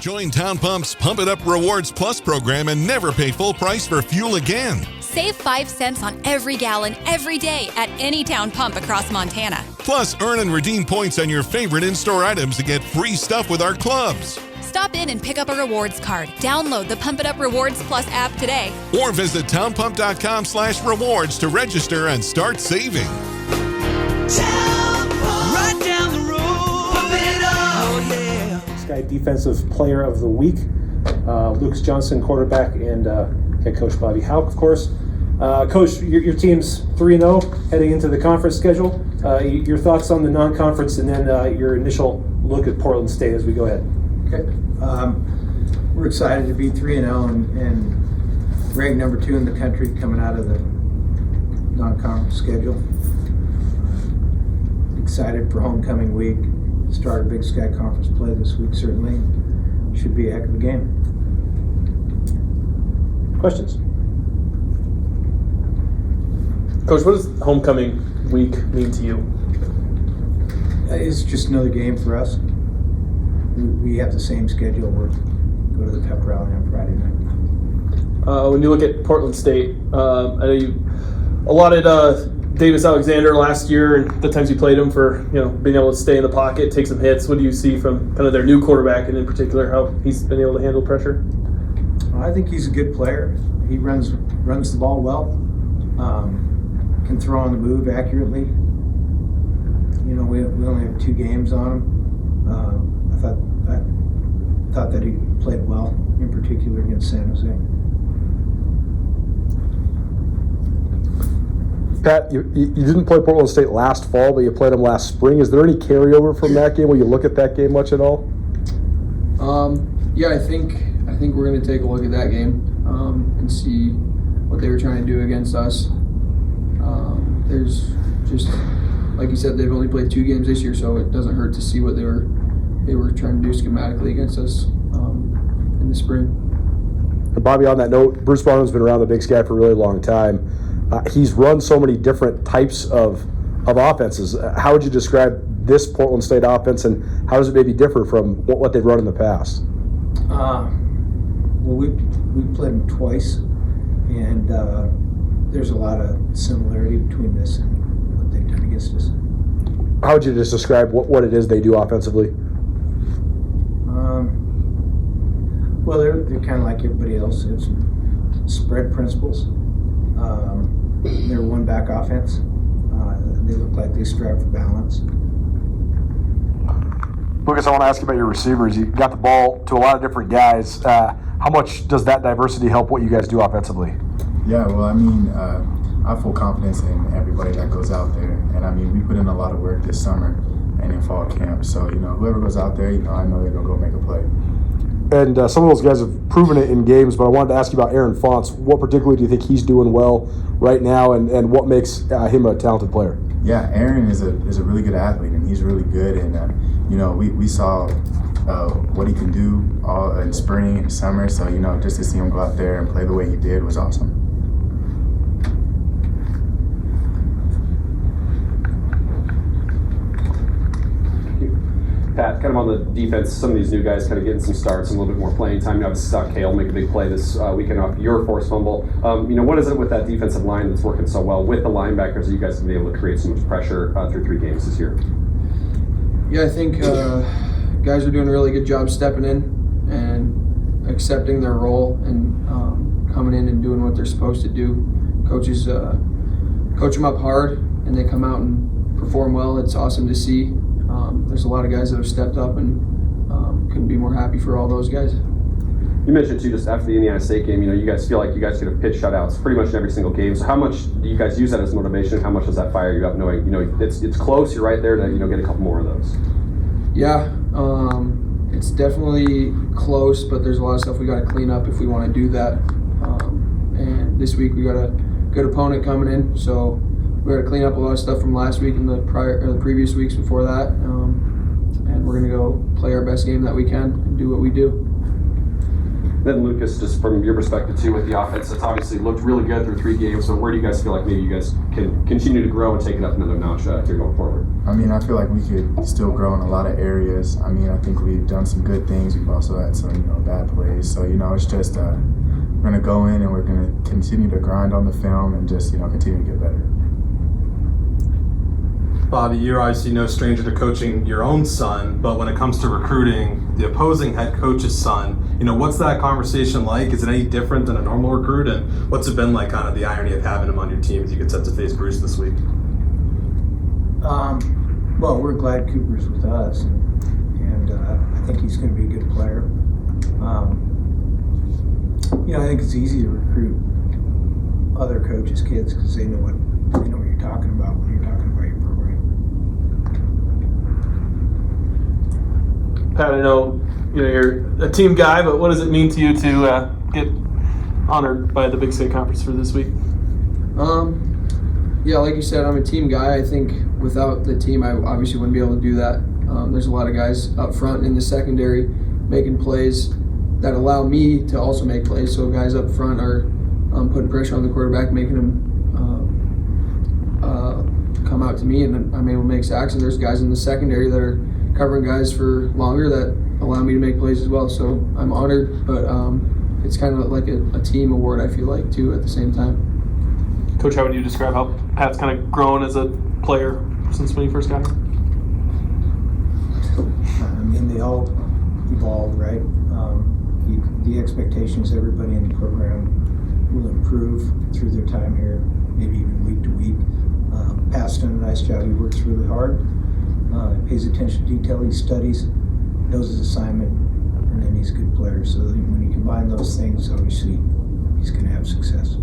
Join Town Pump's Pump It Up Rewards Plus program and never pay full price for fuel again. Save 5 cents on every gallon every day at any Town Pump across Montana. Plus, earn and redeem points on your favorite in-store items to get free stuff with our clubs. Stop in and pick up a rewards card. Download the Pump It Up Rewards Plus app today. Or visit townpump.com/rewards to register and start saving. Town Pump. Right down the road. Pump it up. Oh, yeah. Sky Defensive Player of the Week, Lucas Johnson, quarterback, and head coach Bobby Hauck, of course. Coach, your team's 3-0 heading into the conference schedule. Your thoughts on the non-conference, and then your initial look at Portland State as we go ahead. Okay. We're excited to be 3-0 and ranked number 2 in the country coming out of the non-conference schedule. Excited for homecoming week. Start a Big Sky Conference play this week, certainly. Should be a heck of a game. Questions? Coach, what does homecoming week mean to you? It's just another game for us. We have the same schedule. We go to the pep rally on Friday night. When you look at Portland State, I know you allotted Davis Alexander last year, and the times you played him for being able to stay in the pocket, take some hits. What do you see from kind of their new quarterback, and in particular how he's been able to handle pressure? I think he's a good player. He runs the ball well. Can throw on the move accurately. We only have 2 games on him. I thought that he played well, in particular against San Jose. Pat, you didn't play Portland State last fall, but you played them last spring. Is there any carryover from that game? Will you look at that game much at all? Yeah, I think we're going to take a look at that game and see what they were trying to do against us. There's just, like you said, they've only played 2 games this year, so it doesn't hurt to see what they were trying to do schematically against us in the spring. And Bobby, on that note, Bruce Barnum's been around the Big Sky for a really long time. He's run so many different types of offenses. How would you describe this Portland State offense, and how does it maybe differ from what they've run in the past? Well, we played them twice, and there's a lot of similarity between this and what they've done against us. How would you just describe what it is they do offensively? Well, they're kind of like everybody else. It's spread principles. They're one-back offense. They look like they strive for balance. Lucas, I want to ask you about your receivers. You got the ball to a lot of different guys. How much does that diversity help what you guys do offensively? Yeah, well, I have full confidence in everybody that goes out there. And we put in a lot of work this summer and in fall camp. So, whoever goes out there, I know they're going to go make a play. And some of those guys have proven it in games, but I wanted to ask you about Aaron Fonts. What particularly do you think he's doing well right now, and what makes him a talented player? Yeah, Aaron is a really good athlete, and he's really good. And, we saw what he can do all in spring and summer. So, just to see him go out there and play the way he did was awesome. Pat, kind of on the defense, some of these new guys kind of getting some starts and a little bit more playing time. You obviously saw Kale make a big play this weekend off your forced fumble. What is it with that defensive line that's working so well with the linebackers that you guys have been able to create so much pressure through 3 games this year? Yeah, I think guys are doing a really good job stepping in and accepting their role and coming in and doing what they're supposed to do. Coaches coach them up hard, and they come out and perform well. It's awesome to see. There's a lot of guys that have stepped up, and couldn't be more happy for all those guys. You mentioned too, just after the Indiana State game, you guys feel like you guys could have pitched shutouts pretty much in every single game. So how much do you guys use that as motivation? How much does that fire you up, knowing it's close, you're right there to get a couple more of those? Yeah, it's definitely close, but there's a lot of stuff we got to clean up if we want to do that. And this week we got a good opponent coming in, so we got to clean up a lot of stuff from last week and the previous weeks before that. And we're going to go play our best game that we can and do what we do. Then Lucas, just from your perspective too, with the offense, it's obviously looked really good through 3 games. So where do you guys feel like maybe you guys can continue to grow and take it up another notch here going forward? I mean, I feel like we could still grow in a lot of areas. I mean, I think we've done some good things. We've also had some, bad plays. So, it's just we're going to go in and we're going to continue to grind on the film and just, continue to get better. Bobby, you're obviously no stranger to coaching your own son, but when it comes to recruiting the opposing head coach's son, what's that conversation like? Is it any different than a normal recruit? And what's it been like, kind of the irony of having him on your team as you get set to face Bruce this week? Well, we're glad Cooper's with us, and I think he's going to be a good player. I think it's easy to recruit other coaches' kids because they know what you're talking about when you're talking about your program. Pat, I know you're a team guy, but what does it mean to you to get honored by the Big Sky Conference for this week? Yeah, like you said, I'm a team guy. I think without the team, I obviously wouldn't be able to do that. There's a lot of guys up front in the secondary making plays that allow me to also make plays. So guys up front are putting pressure on the quarterback, making him come out to me, and I'm able to make sacks. And there's guys in the secondary that are covering guys for longer that allow me to make plays as well. So I'm honored, but it's kind of like a team award, I feel like, too, at the same time. Coach, how would you describe how Pat's kind of grown as a player since when you first got here? I mean, they all evolve, right? The expectation is everybody in the program will improve through their time here, maybe even week to week. Pat's done a nice job. He works really hard, pays attention to detail, he studies, knows his assignment, and then he's a good player. So when you combine those things, obviously, he's going to have success.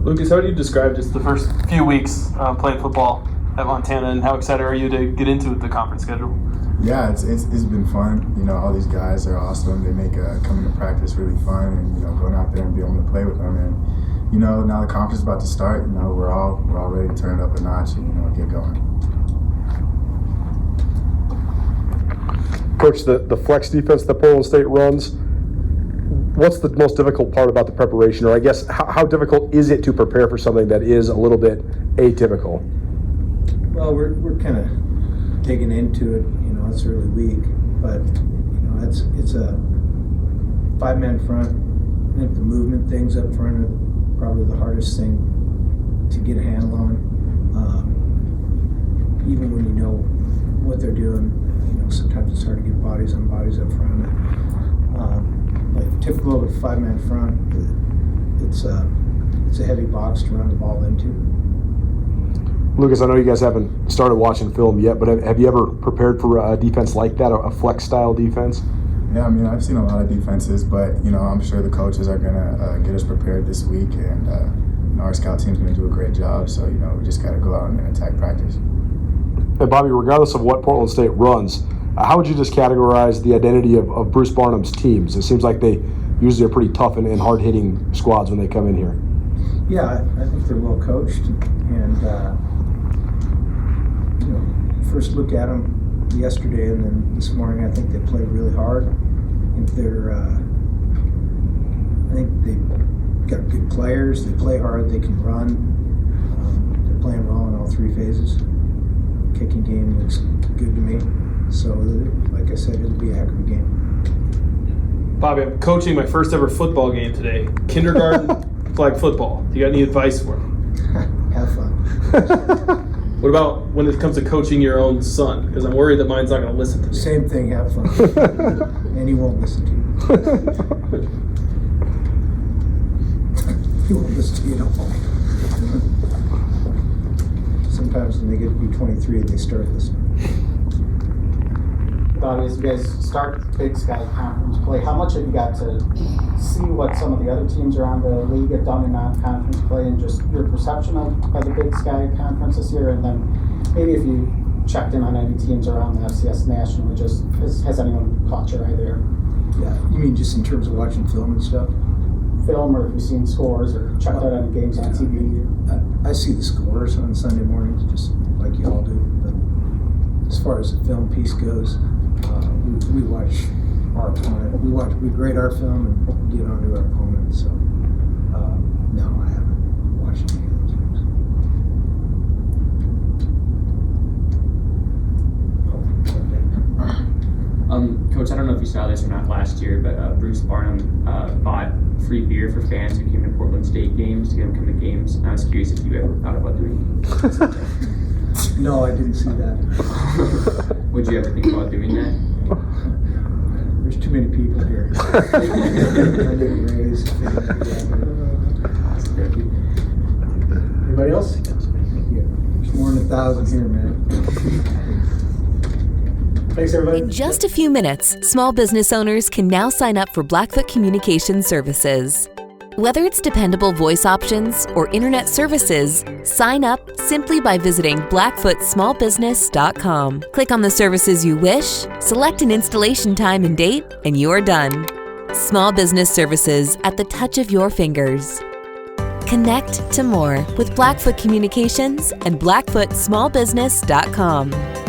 Lucas, how would you describe just the first few weeks playing football at Montana, and how excited are you to get into the conference schedule? Yeah, it's been fun. All these guys are awesome. They make coming to practice really fun, and going out there and being able to play with them. And now the conference is about to start. We're all ready to turn it up a notch and get going. Coach, the flex defense that Portland State runs, what's the most difficult part about the preparation, or I guess how difficult is it to prepare for something that is a little bit atypical? Well, we're kind of digging into it. It's early week, but it's a 5-man front. I think the movement things up front are probably the hardest thing to get a handle on. Even when you know what they're doing, sometimes it's hard to get bodies on bodies up front. Like typical of a 5-man front, it's a heavy box to run the ball into. Lucas, I know you guys haven't started watching film yet, but have you ever prepared for a defense like that, a flex-style defense? Yeah, I mean, I've seen a lot of defenses, but, I'm sure the coaches are going to get us prepared this week, and our scout team's going to do a great job, so, we just got to go out and attack practice. Hey, Bobby, regardless of what Portland State runs, how would you just categorize the identity of Bruce Barnum's teams? It seems like they usually are pretty tough and hard-hitting squads when they come in here. Yeah, I think they're well coached, and first look at them yesterday and then this morning, I think they played really hard. I think they've got good players. They play hard. They can run. They're playing well in all 3 phases. Kicking game looks good to me. So, like I said, it'll be a heck of a game. Bobby, I'm coaching my first ever football game today. Kindergarten flag football. Do you got any advice for me? Have fun. What about when it comes to coaching your own son? Because I'm worried that mine's not going to listen to me. Same thing, have fun. And he won't listen to you. He won't listen to you at all. Sometimes when they get to be 23, they start listening. Bobby, as you guys start Big Sky Conference play, how much have you got to see what some of the other teams around the league have done in non-conference play, and just your perception of the Big Sky Conference this year? And then maybe if you checked in on any teams around the FCS nationally, just has anyone caught your eye there? Yeah, you mean just in terms of watching film and stuff? Film, or if you've seen scores or checked out any games on TV? I see the scores on Sunday mornings, just like you all do. But as far as the film piece goes, we watch our opponent. We grade our film and get onto our opponent. So no, I haven't watched any of the teams. Coach, I don't know if you saw this or not last year, but Bruce Barnum bought free beer for fans who came to Portland State games to get them come to games. And I was curious if you ever thought about doing that. No, I didn't see that. Would you ever think about doing that? There's too many people here. I didn't raise. Anybody else? Yeah, there's more than 1,000 here, man. Thanks, everybody. In just a few minutes, small business owners can now sign up for Blackfoot Communication Services. Whether it's dependable voice options or internet services, sign up simply by visiting blackfootsmallbusiness.com. Click on the services you wish, select an installation time and date, and you're done. Small business services at the touch of your fingers. Connect to more with Blackfoot Communications and blackfootsmallbusiness.com.